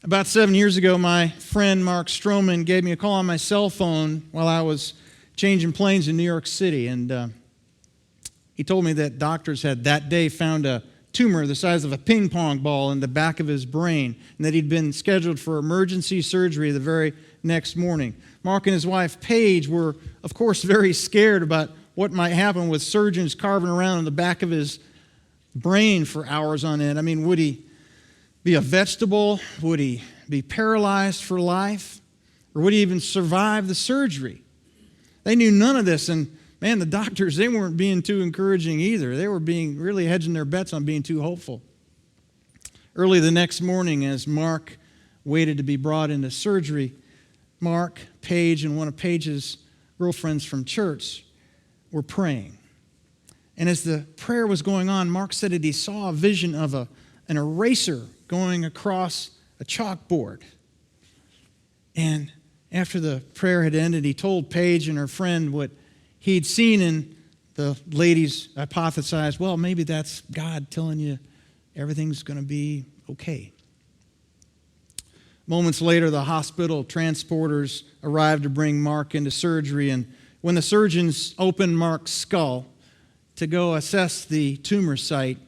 About 7 years ago, my friend Marc gave me a call on my cell phone while I was changing planes in New York City. And he told me that doctors had that day found a tumor the size of a ping pong ball in the back of his brain, and that he'd been scheduled for emergency surgery the very next morning. Marc and his wife, Paige, were, of course, very scared about what might happen with surgeons carving around in the back of his brain for hours on end. I mean, would he be a vegetable? Would he be paralyzed for life? Or would he even survive the surgery? They knew none of this, and man, the doctors, they weren't being too encouraging either. They were being really hedging their bets on being too hopeful. Early the next morning, as Marc waited to be brought into surgery, Marc, Paige, and one of Paige's girlfriends from church were praying. And as the prayer was going on, Marc said that he saw a vision of an eraser going across a chalkboard. And after the prayer had ended, he told Paige and her friend what he'd seen, and the ladies hypothesized, well, maybe that's God telling you everything's going to be okay. Moments later, the hospital transporters arrived to bring Marc into surgery, and when the surgeons opened Marc's skull to go assess the tumor site,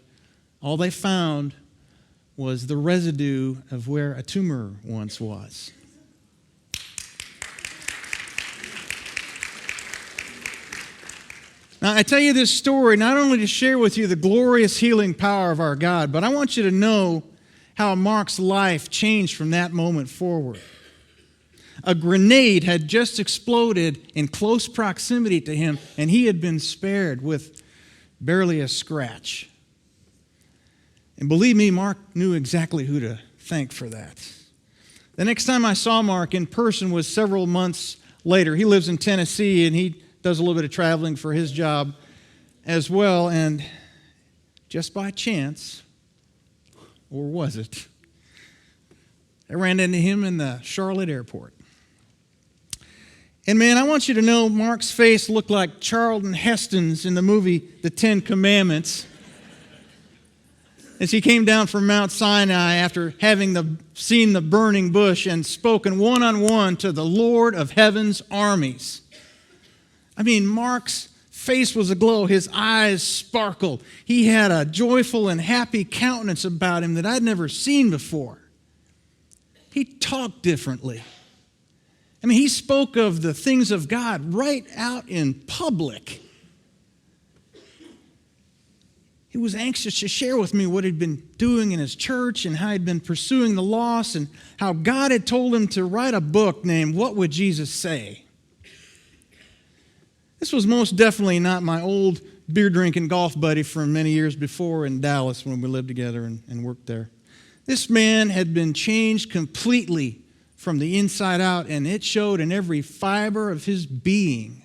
all they found was the residue of where a tumor once was. Now, I tell you this story not only to share with you the glorious healing power of our God, but I want you to know how Marc's life changed from that moment forward. A grenade had just exploded in close proximity to him, and he had been spared with barely a scratch. And believe me, Marc knew exactly who to thank for that. The next time I saw Marc in person was several months later. He lives in Tennessee, and he does a little bit of traveling for his job as well. And just by chance, or was it, I ran into him in the Charlotte airport. And man, I want you to know Marc's face looked like Charlton Heston's in the movie The 10 Commandments, as he came down from Mount Sinai after having seen the burning bush and spoken one-on-one to the Lord of heaven's armies. I mean, Marc's face was aglow. His eyes sparkled. He had a joyful and happy countenance about him that I'd never seen before. He talked differently. I mean, he spoke of the things of God right out in public. He was anxious to share with me what he'd been doing in his church and how he'd been pursuing the lost and how God had told him to write a book named What Would Jesus Say? This was most definitely not my old beer-drinking golf buddy from many years before in Dallas when we lived together and worked there. This man had been changed completely from the inside out, and it showed in every fiber of his being.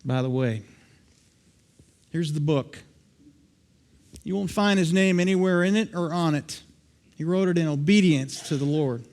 By the way, here's the book. You won't find his name anywhere in it or on it. He wrote it in obedience to the Lord.